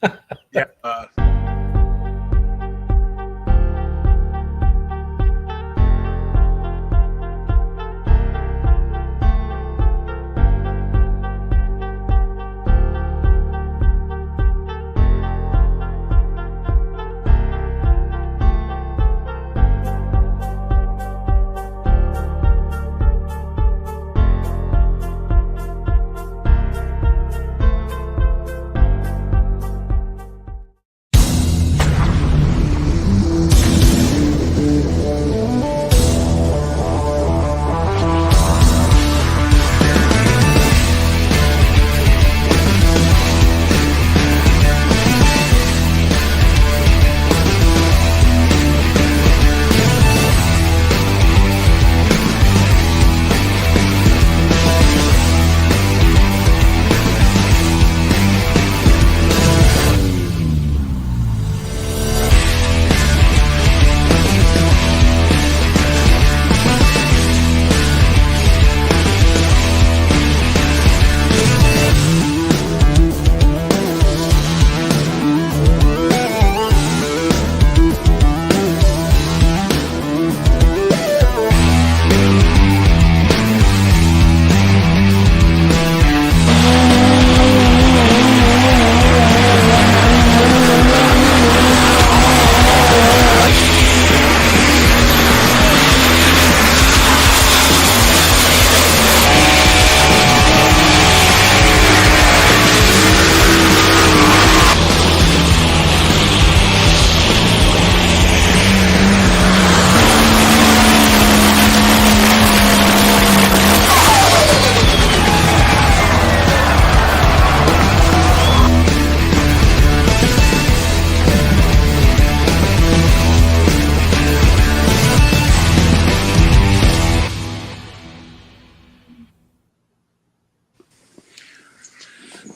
Yeah.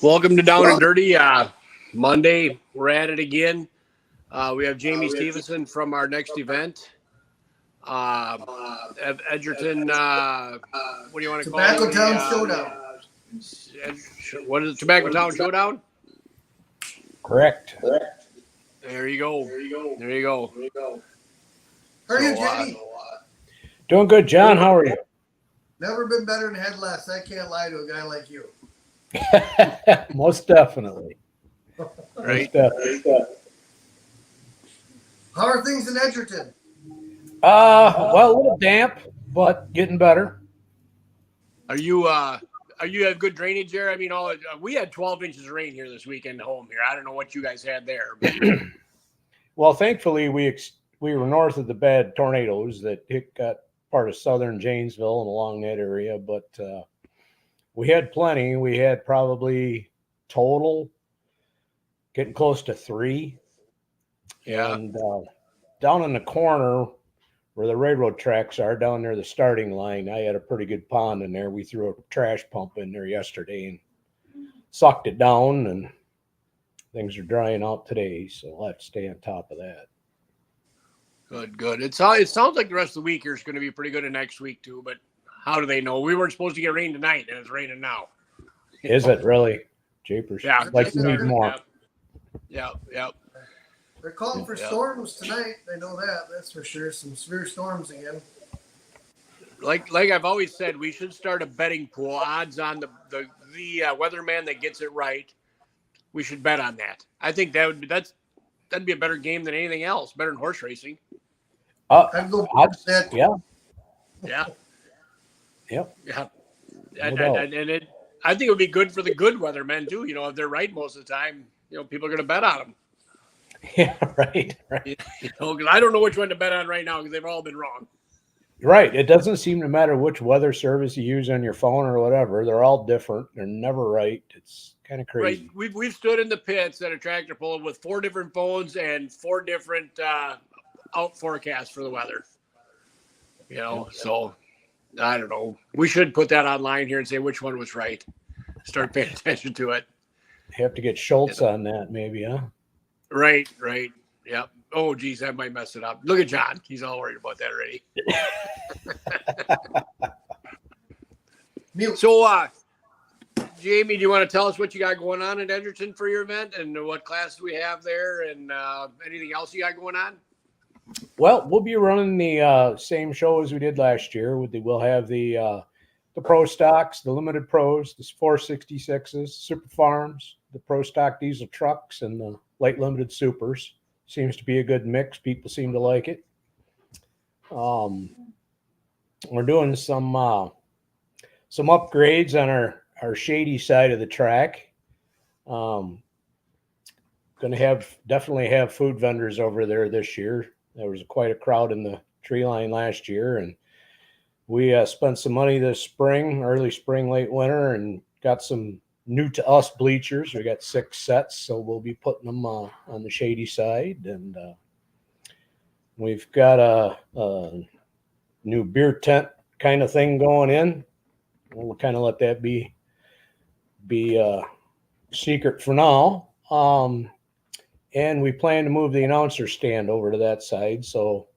Welcome to Down and Dirty. Monday, we're at it again. We have Jamie Stevenson from our next event. Edgerton, what do you want to call it? Tobacco Town Showdown. What is it? Tobacco Town Showdown? Correct. There you go. How are you, Jamie? Doing good, John. How are you? Never been better than head less. I can't lie to a guy like you. Most definitely. Right. How are things in Edgerton? Well, a little damp, but getting better. Are you have good drainage there? I mean, we had 12 inches of rain here this weekend at home here. I don't know what you guys had there. But. Well, thankfully, we were north of the bad tornadoes that got part of southern Janesville and along that area, but we had plenty. We had probably total getting close to 3. Yeah. And down in the corner where the railroad tracks are, down near the starting line, I had a pretty good pond in there. We threw a trash pump in there yesterday and sucked it down, and things are drying out today, so I'll have to stay on top of that. Good. It sounds like the rest of the week here is going to be pretty good, and next week too, but how do they know? We weren't supposed to get rain tonight, and it's raining now. Is it really? Japers. Yeah. Like you need more. Yeah. They're calling for storms tonight. I know that. That's for sure. Some severe storms again. Like I've always said, we should start a betting pool. Odds on the weatherman that gets it right. We should bet on that. I think that'd be a better game than anything else. Better than horse racing. I'd go odds, that. Yeah. Yep. Yeah. No And I think it would be good for the good weathermen too. You know, if they're right most of the time, people are going to bet on them. Yeah, right. Because I don't know which one to bet on right now because they've all been wrong. Right. It doesn't seem to matter which weather service you use on your phone or whatever. They're all different. They're never right. It's kind of crazy. Right. We've stood in the pits at a tractor pull with 4 different phones and 4 different out forecasts for the weather. So I don't know. We should put that online here and say which one was right. Start paying attention to it. Have to get Schultz on that, maybe, huh? Right. Yep. Oh, geez, that might mess it up. Look at John. He's all worried about that already. Jamie, do you want to tell us what you got going on in Edgerton for your event and what classes we have there and anything else you got going on? Well, we'll be running the same show as we did last year. We'll have the Pro Stocks, the Limited Pros, the 466s, Super Farms, the Pro Stock diesel trucks, and the Light Limited Supers. Seems to be a good mix. People seem to like it. We're doing some upgrades on our shady side of the track. Going to definitely have food vendors over there this year. There was quite a crowd in the tree line last year, and we spent some money this spring, early spring, late winter, and got some new to us bleachers. We got 6 sets, so we'll be putting them on the shady side, and we've got a new beer tent kind of thing going in. We'll kind of let that be secret for now. And we plan to move the announcer stand over to that side, so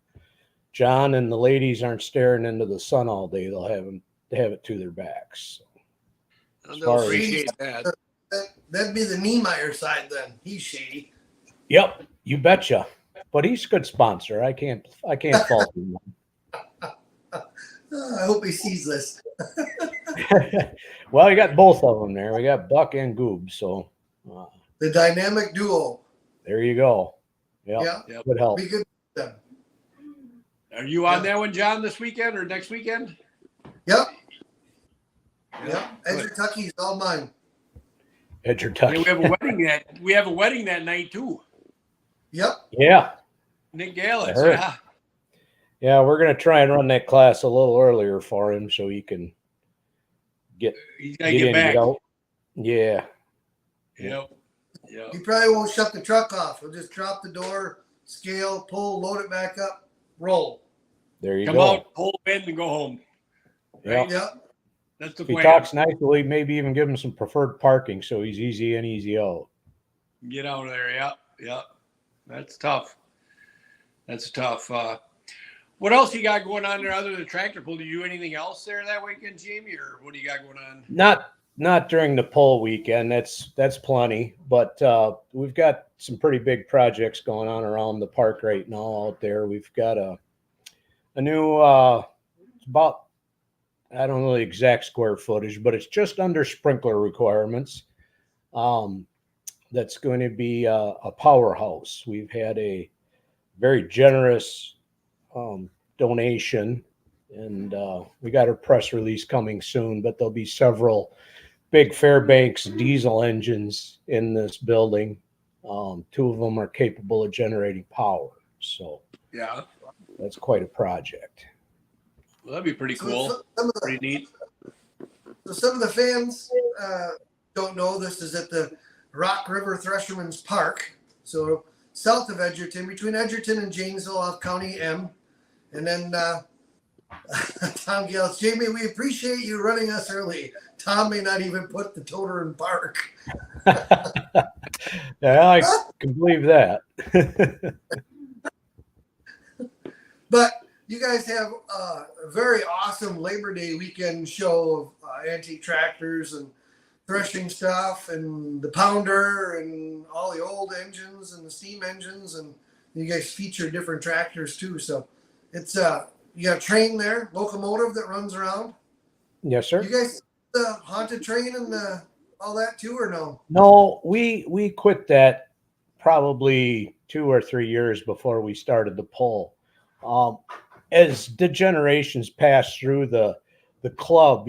John and the ladies aren't staring into the sun all day. They'll have it to their backs. They'll appreciate that. That'd be the Niemeyer side then. He's shady. Yep, you betcha. But he's a good sponsor. I can't fault him. I hope he sees this. Well, you got both of them there. We got Buck and Goob, so The dynamic duo. there you go. Yep. Yeah. Good help. Be good with them. Are you on that one, John, this weekend or next weekend? Yep. Yep. Edgertucky's all mine. Edgertucky. Yeah, we have a wedding that night too. Yep. Yeah. Nick Gallis. Sure. Yeah. Yeah, we're gonna try and run that class a little earlier for him so he can He's gotta get back. get out. Yeah. Yep. He probably won't shut the truck off. He'll just drop the door, scale, pull, load it back up, roll. There you Come go. out, pull in, and go home. Yep. Yep. That's the If he plan. talks nicely, maybe even give him some preferred parking so he's easy in, easy out. Get out of there. Yep. That's tough. That's tough. What else you got going on there other than the tractor pull? Do you do anything else there that weekend, Jamie, or what do you got going on? Not during the pull weekend. That's plenty. But we've got some pretty big projects going on around the park right now out there. We've got a new it's about, I don't know the exact square footage, but it's just under sprinkler requirements. That's going to be a powerhouse. We've had a very generous donation, and we got a press release coming soon, but there'll be several big Fairbanks diesel engines in this building. 2 of them are capable of generating power. So Yeah. that's quite a project. Well, that'd be pretty cool. Pretty neat. So some of the fans don't know this is at the Rock River Thresherman's Park. So south of Edgerton, between Edgerton and Janesville off County M. And then Tom yells, Jamie, we appreciate you running us early. Tom may not even put the toter in park. Yeah, I can believe that. But you guys have a very awesome Labor Day weekend show of antique tractors and threshing stuff and the pounder and all the old engines and the steam engines, and you guys feature different tractors too. So it's you got a train there, locomotive that runs around. Yes, sir. You guys the haunted train and all that too, or no? No, we quit that probably 2 or 3 years before we started the pull. As the generations passed through the club,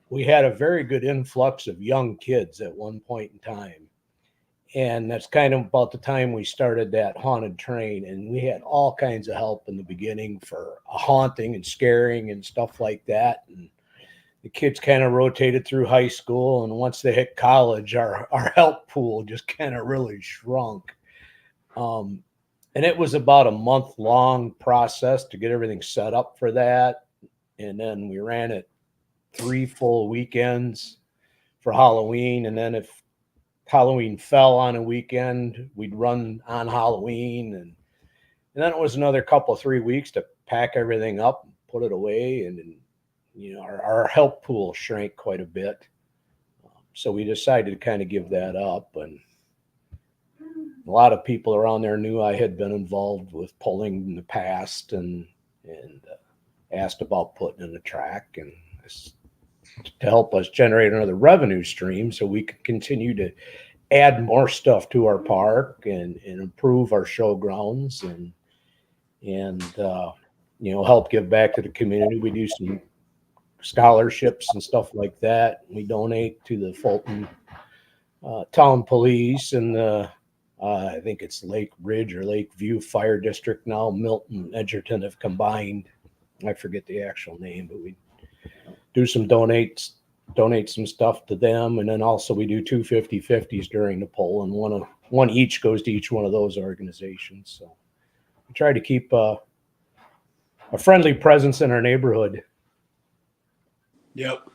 we had a very good influx of young kids at one point in time. And that's kind of about the time we started that haunted train. And we had all kinds of help in the beginning for haunting and scaring and stuff like that. And the kids kind of rotated through high school. And once they hit college, our help pool just kind of really shrunk. And it was about a month-long process to get everything set up for that. And then we ran it 3 full weekends for Halloween. And then if Halloween fell on a weekend, we'd run on Halloween. And then it was another 3 weeks to pack everything up and put it away. And our help pool shrank quite a bit. so we decided to kind of give that up. And a lot of people around there knew I had been involved with pulling in the past, and asked about putting in a track and to help us generate another revenue stream so we could continue to add more stuff to our park and improve our showgrounds and help give back to the community. We do some scholarships and stuff like that. We donate to the Fulton Town Police and the I think it's Lake Ridge or Lake View Fire District now. Milton and Edgerton have combined. I forget the actual name, but we do some donate some stuff to them, and then also we do 2 50/50s during the poll, and one each goes to each one of those organizations. So we try to keep a friendly presence in our neighborhood. Yep.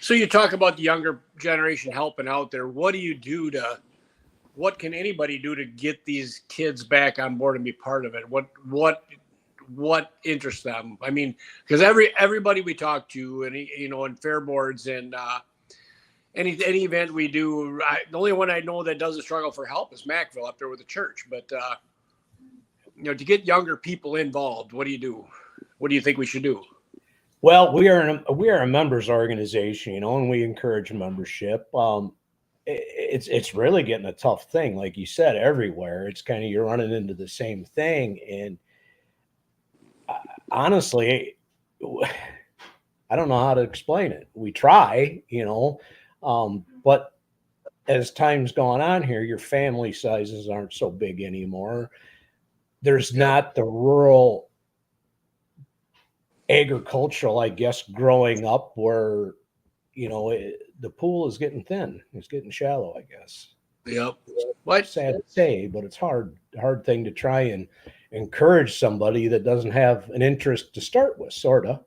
So you talk about the younger generation helping out there. What can anybody do to get these kids back on board and be part of it? What interests them? I mean, because everybody we talk to, and in fair boards and any event we do, the only one I know that does a struggle for help is Mackville up there with the church. But to get younger people involved, what do you do? What do you think we should do? Well, we are a members organization, and we encourage membership. It's really getting a tough thing, like you said, everywhere. It's kind of you're running into the same thing, and honestly, I don't know how to explain it. We try, but as time's gone on here, your family sizes aren't so big anymore. There's not the rural agricultural, I guess, growing up where, the pool is getting thin. It's getting shallow, I guess. Yep. What? Sad to say, but it's hard thing to try and encourage somebody that doesn't have an interest to start with, sort of.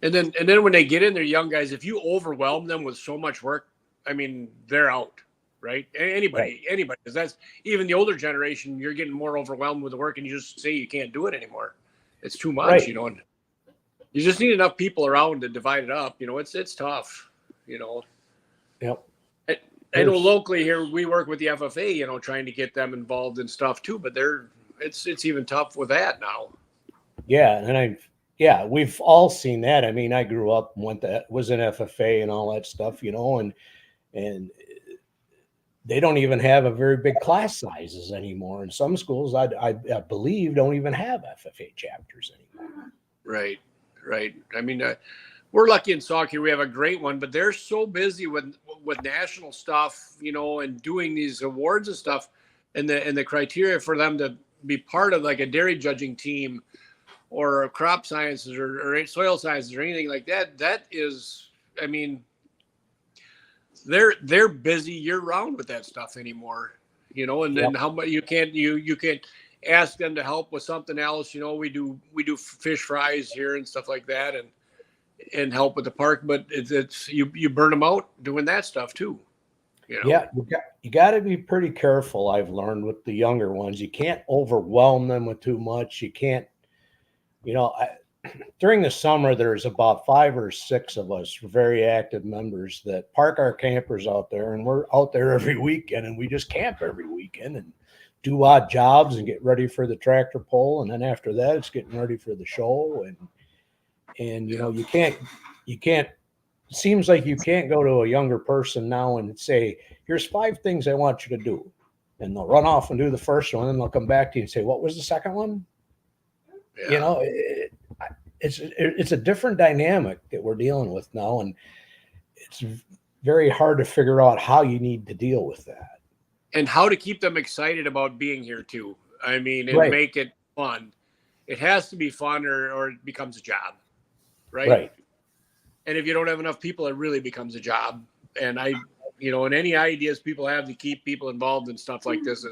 And then when they get in, they're young guys. If you overwhelm them with so much work, I mean, they're out, right? Anybody, because that's even the older generation. You're getting more overwhelmed with the work, and you just say you can't do it anymore. It's too much, Right. And you just need enough people around to divide it up. It's tough, Yep. I know locally here we work with the FFA, trying to get them involved in stuff too, but it's even tough with that now. Yeah, and we've all seen that. I mean, I grew up and was in FFA and all that stuff, and they don't even have a very big class sizes anymore. And some schools, I believe, don't even have FFA chapters anymore. Right. I mean, we're lucky in Sauk. We have a great one, but they're so busy with national stuff, and doing these awards and stuff, and the criteria for them to be part of like a dairy judging team or crop sciences or soil sciences or anything like that. That is, I mean, they're busy year round with that stuff anymore, and then how much you can't ask them to help with something else. We do fish fries here and stuff like that, and help with the park, but it's you burn them out doing that stuff too. Yeah, you got to be pretty careful. I've learned with the younger ones, you can't overwhelm them with too much. You can't, during the summer, there's about 5 or 6 of us very active members that park our campers out there, and we're out there every weekend, and we just camp every weekend and do odd jobs and get ready for the tractor pull. And then after that, it's getting ready for the show. And you can't, it seems like you can't go to a younger person now and say, here's 5 things I want you to do. And they'll run off and do the first one, and they'll come back to you and say, what was the second one? Yeah. It's a different dynamic that we're dealing with now. And it's very hard to figure out how you need to deal with that. And how to keep them excited about being here too. I mean, and make it fun. It has to be fun or it becomes a job. Right. And if you don't have enough people, it really becomes a job. And and any ideas people have to keep people involved in stuff like this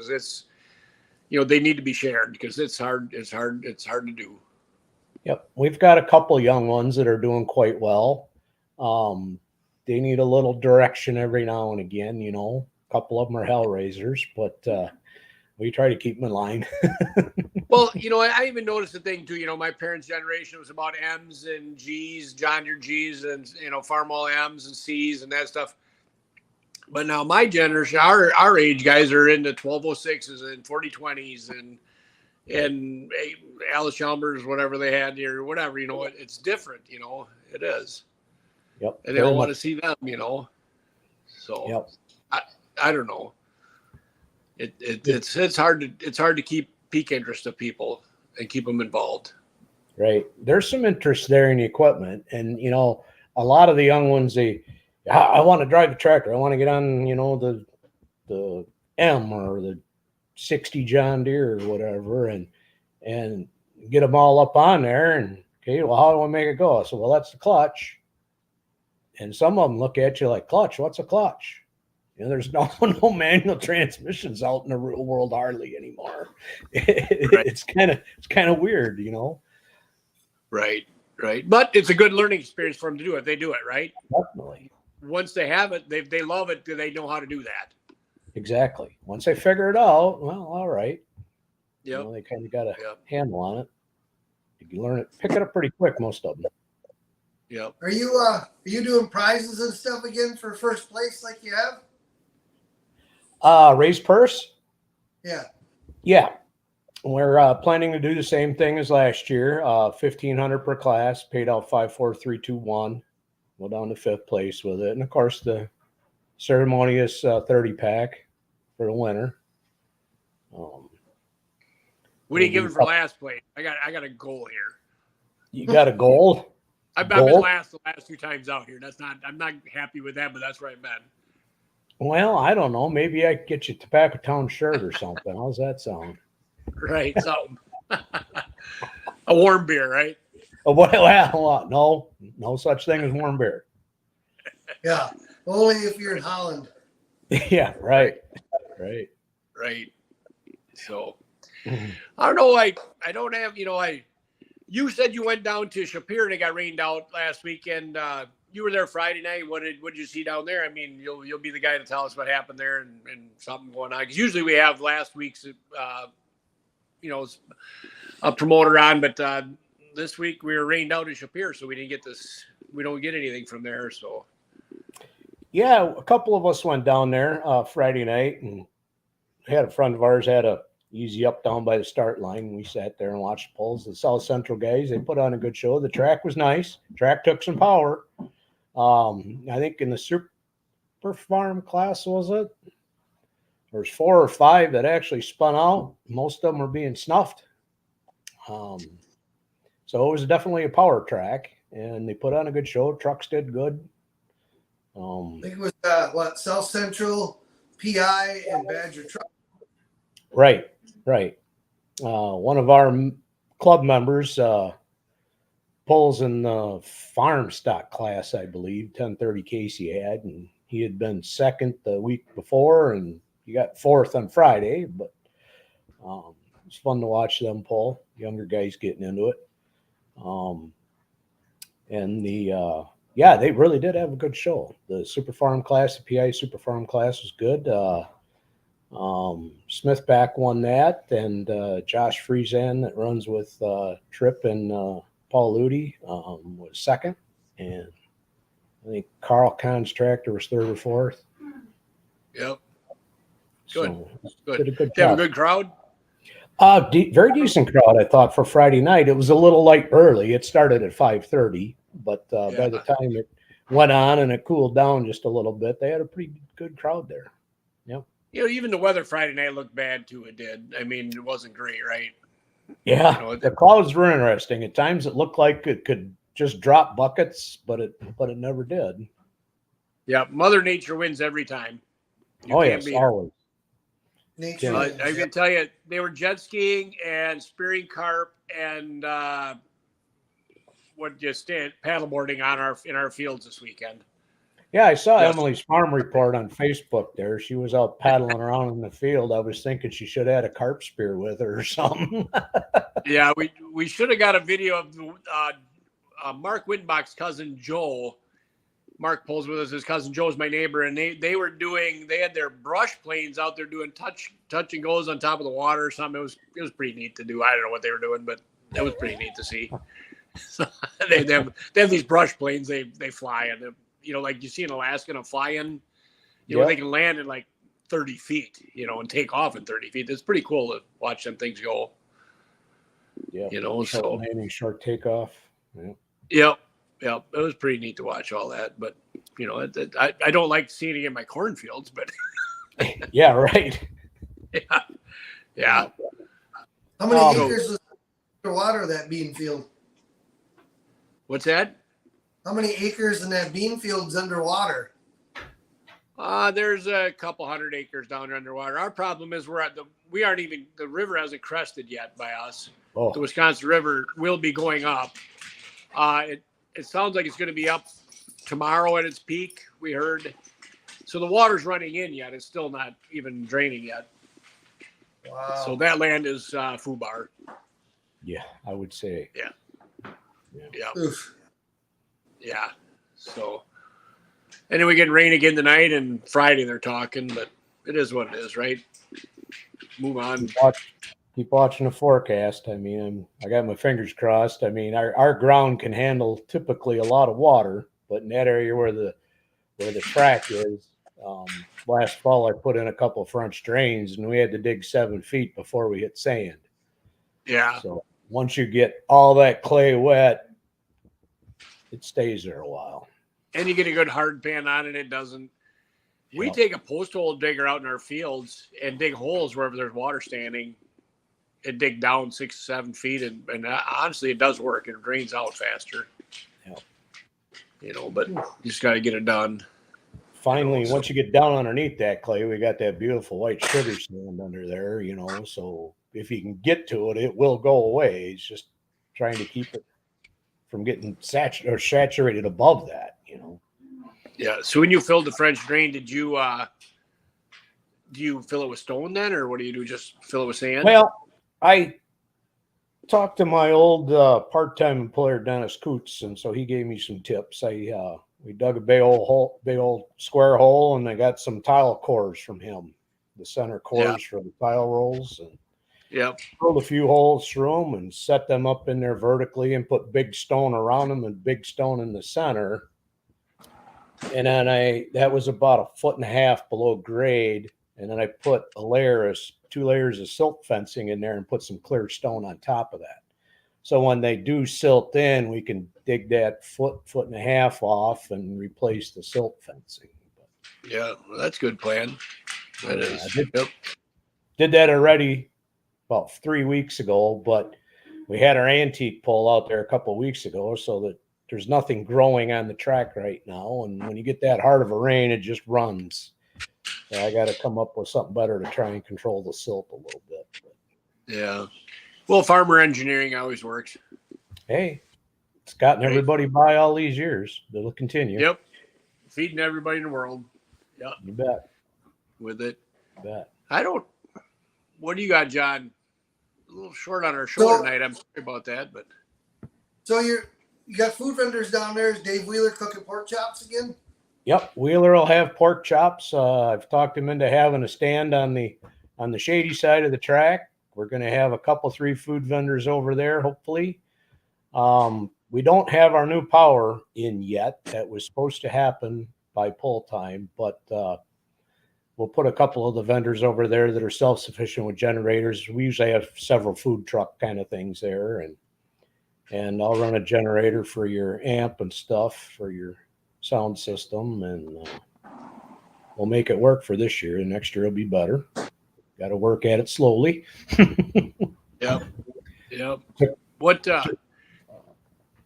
they need to be shared because it's hard to do. Yep. We've got a couple young ones that are doing quite well. They need a little direction every now and again, a couple of them are hell raisers, but we try to keep them in line. Well, I even noticed the thing too. My parents' generation was about M's and G's, John Deere G's, and Farmall M's and C's and that stuff. But now my generation, our age guys are into 1206s and 4020s and Alice Chalmers, whatever they had here, whatever. It's different. It is. Yep. And they all want to see them. So yep. I don't know. It's hard to keep peak interest of people and keep them involved. Right. There's some interest there in the equipment, and a lot of the young ones, I want to drive a tractor. I want to get on, the M or the 60 John Deere or whatever, and get them all up on there. And okay, well, how do I make it go? I said, well, that's the clutch. And some of them look at you like, clutch? What's a clutch? There's no manual transmissions out in the real world hardly anymore. Right. It's kind of weird, Right. But it's a good learning experience for them to do it. They do it, right? Definitely. Once they have it, they love it. They know how to do that. Exactly. Once they figure it out, well, all right. Yeah. They kind of got a handle on it. You learn it, pick it up pretty quick, most of them. Yep. Are you doing prizes and stuff again for first place like you have? Raise purse? Yeah. Yeah. We're planning to do the same thing as last year. $1,500 per class, paid out 5, 4, 3, 2, 1. We're down to 5th place with it. And of course the ceremonious 30 pack for the winner. What are you giving for last place? I got a goal here. You got a goal? I've been last the last 2 times out here. I'm not happy with that, but that's where I've been. Well, I don't know. Maybe I could get you a Tobacco Town shirt or something. How's that sound? Right, something. A warm beer, right? Oh, well, no such thing as warm beer. Yeah, only if you're in Holland. Yeah, right. So, I don't know. I don't have. You said you went down to Shapiro and it got rained out last weekend. You were there Friday night. What did you see down there? I mean, you'll be the guy to tell us what happened there and something going on. Because usually we have last week's, a promoter on, but this week we were rained out in Shapiro, so we didn't get this. We don't get anything from there. So, yeah, a couple of us went down there Friday night, and had a friend of ours had a easy up down by the start line. We sat there and watched the polls. The South Central guys, they put on a good show. The track was nice. Track took some power. I think in the Super Farm class, was it? There's 4 or 5 that actually spun out. Most of them were being snuffed. So it was definitely a power track, and they put on a good show. Trucks did good. I think it was South Central, PI, and Badger Truck. Right. One of our club members pulls in the farm stock class, I believe. 1030 Casey had, and he had been second the week before, and he got 4th on Friday. But it's fun to watch them pull. Younger guys getting into it. And they really did have a good show. The Super Farm class, the PI Super Farm class was good. Smithback won that, and Josh Friesen that runs with Tripp and Paul Ludi was second, and I think Carl Kahn's tractor was 3rd or 4th. Yep. Good. Good. Did a good Did you have job. a good crowd? Very decent crowd, I thought, for Friday night. It was a little light early. It started at 5:30, but by the time it went on and it cooled down just a little bit, they had a pretty good crowd there. Yep. Even the weather Friday night looked bad too. It did. I mean, it wasn't great, right? Yeah, the clouds were interesting. At times it looked like it could just drop buckets, but it never did. Yeah, Mother Nature wins every time. Yes, always. Nature. I can tell you, they were jet skiing and spearing carp and paddleboarding in our fields this weekend. Yeah, I saw Emily's farm report on Facebook there. She was out paddling around in the field. I was thinking she should have had a carp spear with her or something. Yeah, we should have got a video of Mark Wittenbach's cousin Joel. Mark pulls with us. His cousin Joe's my neighbor, and they had their brush planes out there doing touch and goes on top of the water or something. It was pretty neat to do. I don't know what they were doing, but it was pretty neat to see. So they have these brush planes they fly in. Like you see in Alaska, and fly in. They can land in like 30 feet, and take off in 30 feet. It's pretty cool to watch them things go. Yeah. So landing, short takeoff. Yeah. Yep. It was pretty neat to watch all that, but I don't like seeing it in my cornfields, but yeah, right. Yeah. How many acres is underwater that bean field? What's that? How many acres in that bean field's underwater? There's a couple hundred acres down there underwater. Our problem is the river hasn't crested yet by us. Oh. The Wisconsin River will be going up. It sounds like it's going to be up tomorrow at its peak, we heard. So the water's running in yet. It's still not even draining yet. Wow. So that land is FUBAR. Yeah, I would say. Yeah. Oof. Yeah. So, and then we get rain again tonight, and Friday they're talking, but it is what it is, right? Move on. Keep watching the forecast. I mean, I got my fingers crossed. I mean, our ground can handle typically a lot of water, but in that area where the track is, last fall I put in a couple of French drains, and we had to dig 7 feet before we hit sand. Yeah. So once you get all that clay wet, it stays there a while. And you get a good hard pan on it. It doesn't. We take a post hole digger out in our fields and dig holes wherever there's water standing. It dig down 6 to 7 feet, and honestly, it does work. It drains out faster. But you just got to get it done. Finally, once you get down underneath that clay, we got that beautiful white sugar sand under there. So if you can get to it, it will go away. It's just trying to keep it from getting saturated above that. Yeah. So when you filled the French drain, did you fill it with stone then, or what do you do? Just fill it with sand? Well, I talked to my old part-time employer, Dennis Coots, and so he gave me some tips. We dug a big old square hole, and I got some tile cores from him, the center cores for the tile rolls, and drilled a few holes through them and set them up in there vertically and put big stone around them and big stone in the center. And then that was about 1.5 feet below grade. And then I put 2 layers of silt fencing in there and put some clear stone on top of that. So when they do silt in, we can dig that 1.5 feet off and replace the silt fencing. Yeah, well, that's a good plan. That is. Did that already about 3 weeks ago, but we had our antique pole out there a couple of weeks ago, so that there's nothing growing on the track right now. And when you get that hard of a rain, it just runs. So I got to come up with something better to try and control the silt a little bit. Yeah. Well, farmer engineering always works. Hey, it's gotten everybody by all these years. It'll continue. Yep. Feeding everybody in the world. Yep. You bet. With it. You bet. What do you got, John? A little short on our show tonight. I'm sorry about that, but. So you got food vendors down there. Is Dave Wheeler cooking pork chops again? Yep. Wheeler will have pork chops. I've talked him into having a stand on the shady side of the track. We're going to have a couple, 3 food vendors over there, hopefully. We don't have our new power in yet. That was supposed to happen by pull time, but we'll put a couple of the vendors over there that are self-sufficient with generators. We usually have several food truck kind of things there, and I'll run a generator for your amp and stuff for your sound system, and we'll make it work for this year. And next year will be better. Got to work at it slowly. Yep. What?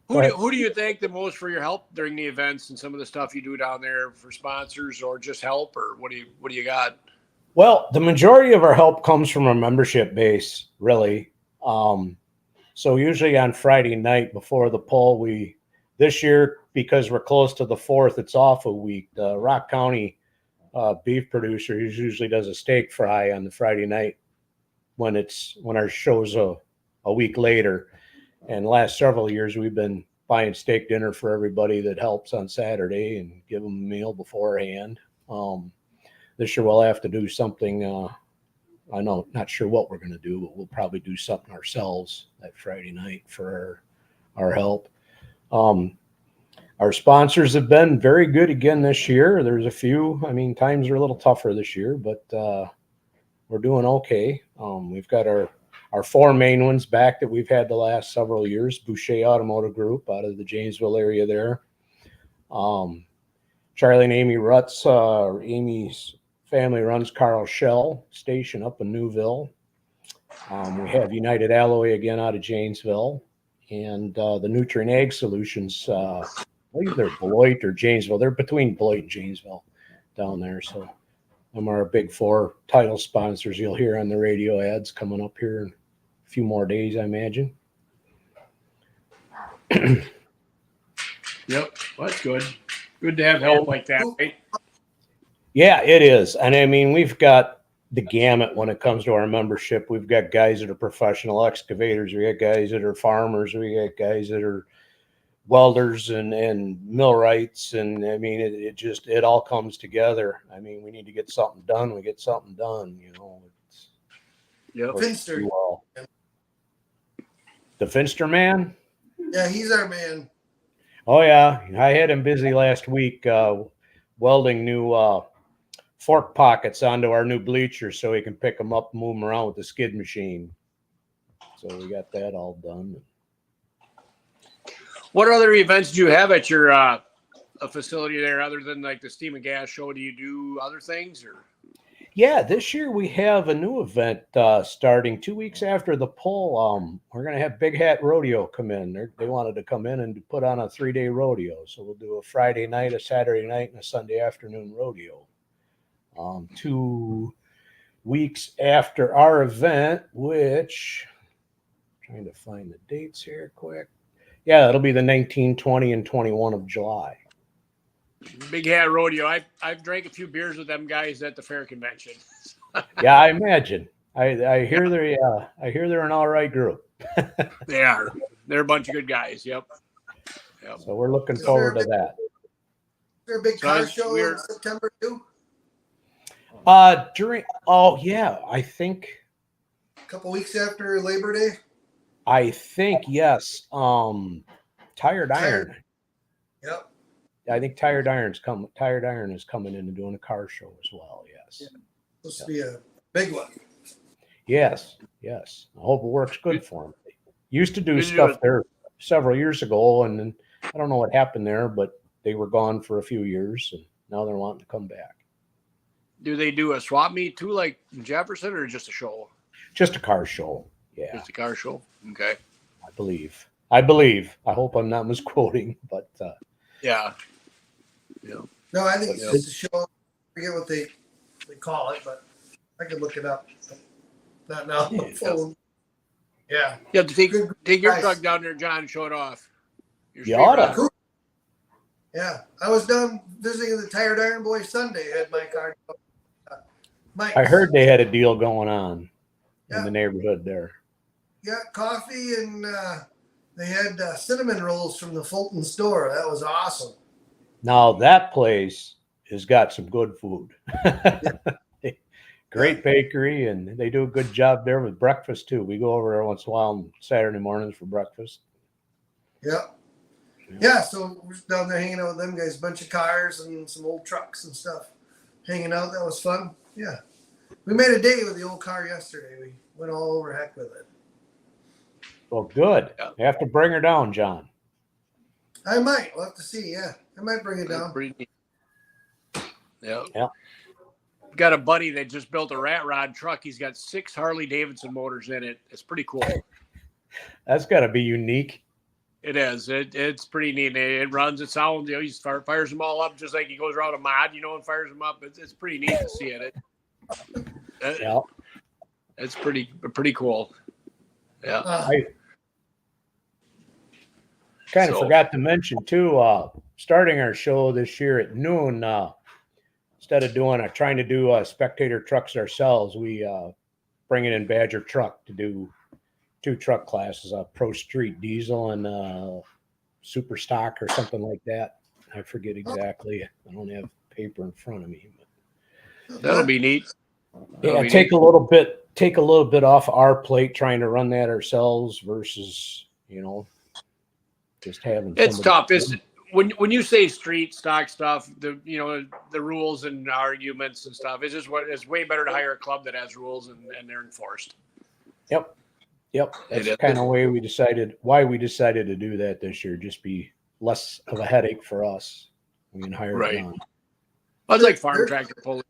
Who do you thank the most for your help during the events and some of the stuff you do down there for sponsors or just help, or what do you got? Well, the majority of our help comes from our membership base, really. So usually on Friday night before the poll, this year, because we're close to the 4th, it's off a week. The Rock County beef producer usually does a steak fry on the Friday night when our show's a week later. And the last several years we've been buying steak dinner for everybody that helps on Saturday and give them a meal beforehand. This year we'll have to do something. I know, not sure what we're going to do, but we'll probably do something ourselves that Friday night for our help. Our sponsors have been very good again this year. There's a few. I mean, times are a little tougher this year, but we're doing okay. We've got our 4 main ones back that we've had the last several years. Boucher Automotive Group out of the Janesville area there. Charlie and Amy Rutz, Amy's family runs Carl Shell Station up in Newville. We have United Alloy again out of Janesville. And the Nutrient Ag Solutions, I believe they're Beloit or Janesville. They're between Beloit and Janesville down there. So them are our big 4 title sponsors you'll hear on the radio ads coming up here in a few more days, I imagine. Yep. Well, that's good. Good to have help like that, right? Yeah, it is. And I mean, we've got the gamut when it comes to our membership. We've got guys that are professional excavators. We got guys that are farmers. We got guys that are welders and millwrights. And I mean, it all comes together. I mean, we need to get something done. We get something done, you know. Yep. Finster. The Finster man? Yeah, he's our man. Oh, yeah. I had him busy last week welding new fork pockets onto our new bleachers so he can pick them up and move them around with the skid machine. So we got that all done. What other events do you have at your facility there other than like the steam and gas show? Do you do other things or? Yeah, this year we have a new event starting 2 weeks after the poll. We're going to have Big Hat Rodeo come in. They wanted to come in and put on a 3-day rodeo. So we'll do a Friday night, a Saturday night, and a Sunday afternoon rodeo. 2 weeks after our event, which I'm trying to find the dates here quick. Yeah, it'll be the 19, 20, and 21 of July. Big Hat Rodeo. I've drank a few beers with them guys at the fair convention. Yeah, I imagine. I hear they're an all right group. They are. They're a bunch of good guys. Yep. So we're looking forward to that. Is there a big car show in September too? I think A couple weeks after Labor Day. yes. Tired Iron. Yep. I think Tired Iron is coming in and doing a car show as well. Yes. Yeah. Supposed to be a big one. Yes. I hope it works good for them. Used to do stuff there several years ago, and then I don't know what happened there, but they were gone for a few years, and now they're wanting to come back. Do they do a swap meet too, like in Jefferson, or just a show? Just a car show. Yeah. Just a car show. Okay. I believe. I hope I'm not misquoting, but yeah. No, I think it's just a show. I forget what they call it, but I could look it up. Not now on the phone. Yeah. You have to take your truck down there, John, and show it off. You oughta. Cool. Yeah. I was down visiting the Tired Iron Boys Sunday. I had my car. I heard they had a deal going on Yeah. in the neighborhood there. Yeah, coffee and they had cinnamon rolls from the Fulton store. That was awesome. Now that place has got some good food. Great bakery, and they do a good job there with breakfast too. We go over there once in a while on Saturday mornings for breakfast. Yeah, so we're down there hanging out with them guys, a bunch of cars and some old trucks and stuff. Hanging out, that was fun. Yeah. We made a day with the old car yesterday. We went all over heck with it. Well, good. You have to bring her down, John. I might. We'll have to see. Yeah, I might bring it down. Pretty neat. Yeah. Yeah. Got a buddy that just built a rat rod truck. He's got 6 Harley Davidson motors in it. It's pretty cool. That's got to be unique. It is. It's pretty neat. It runs. It sounds. He fires them all up just like he goes around a mod, and fires them up. It's pretty neat to see it. Yeah. It's pretty cool. Yeah. I kind of forgot to mention too. Starting our show this year at noon. Instead of trying to do spectator trucks ourselves, we bringing in Badger Truck to do 2 truck classes, Pro Street Diesel and super stock or something like that. I forget exactly. I don't have paper in front of me. But That'll be neat. yeah, take a little bit off our plate trying to run that ourselves versus, just having It's somebody. tough. It's when you say street stock stuff, the rules and arguments and stuff. It's just it's way better to hire a club that has rules and they're enforced. Yep. That's It kind of why we decided to do that this year. Just be less of a headache for us. We can hire it Right. done. Well, it's like farm tractor pulling.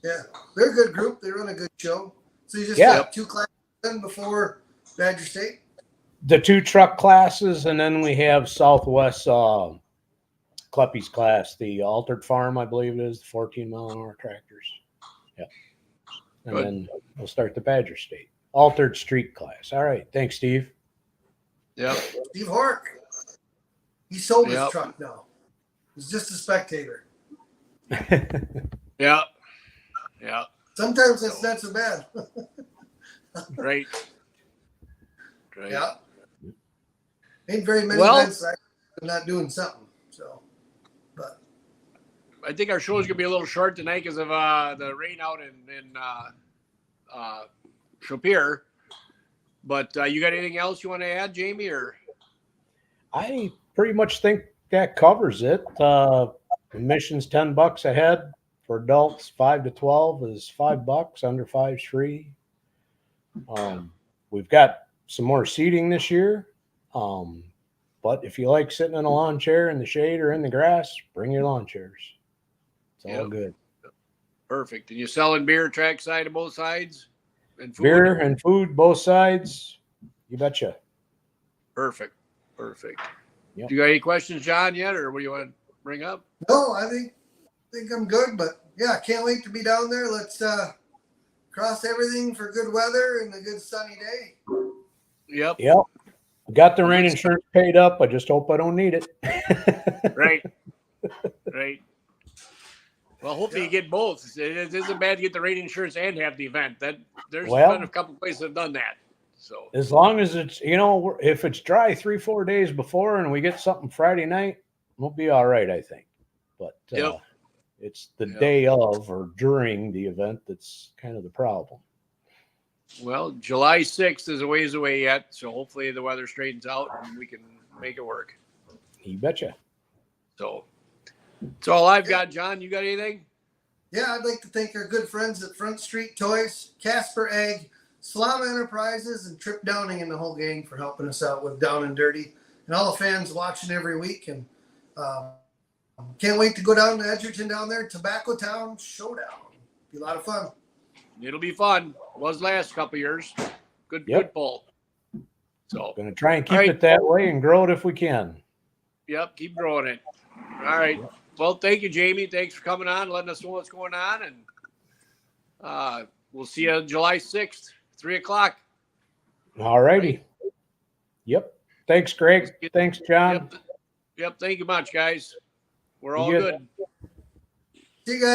Yeah, they're a good group. They run a good show. So you just Yeah. have 2 classes done before Badger State? The 2 truck classes, and then we have Southwest Kleppy's class, the altered farm, I believe it is, the 14-mile-an-hour tractors. Yep. And Good. then we'll start the Badger State altered street class. All right, thanks, Steve. Yep. Steve Hork. He sold his Yep. truck now. He's just a spectator. Yeah. Yeah. Sometimes that's not so bad. Right. Yeah. Ain't very many Well- events that I'm not doing something. So, but I think our show is gonna be a little short tonight because of the rain out in Shapir. But you got anything else you want to add, Jamie? Or I pretty much think that covers it. Admission's $10 a head. For adults 5 to 12 is $5. Under 5 is free. We've got some more seating this year. But if you like sitting in a lawn chair in the shade or in the grass, bring your lawn chairs. It's all Yep. good. perfect. And you selling beer trackside of both sides and food? Beer and food, both sides. You betcha. Perfect. Perfect. Yep. Do you got any questions, John, yet, or what do you want to bring up? no, I think I'm good. But yeah, can't wait to be down there. Let's cross everything for good weather and a good sunny day. Yep. Yep. Got the rain insurance paid up. I just hope I don't need it. Right. Right. Well, hopefully you get both. It isn't bad to get the rain insurance and have the event. There's Well- been a couple places that have done that. So As long as it's, if it's dry 3-4 days before and we get something Friday night, we'll be all right, I think. But Yep. it's the Yep. day of or during the event that's kind of the problem. well, July 6th is a ways away yet, so hopefully the weather straightens out and we can make it work. You betcha. So that's all I've got, John. You got anything? Yeah, I'd like to thank our good friends at Front Street Toys, Casper Egg, Slama Enterprises, and Trip Downing and the whole gang for helping us out with Down and Dirty, and all the fans watching every week. And can't wait to go down to Edgerton down there, Tobacco Town Showdown. Be a lot of fun. It'll be fun. Was last couple years. Good pull. So Going to try and keep All right. it that way and grow it if we can. yep, keep growing it. All right. Well, thank you, Jamie. Thanks for coming on, letting us know what's going on, and we'll see you July 6th, 3:00. All righty. Yep. Thanks, Greg. Thanks, John. Yep. Thank you much, guys. We're You all good. good. See you guys.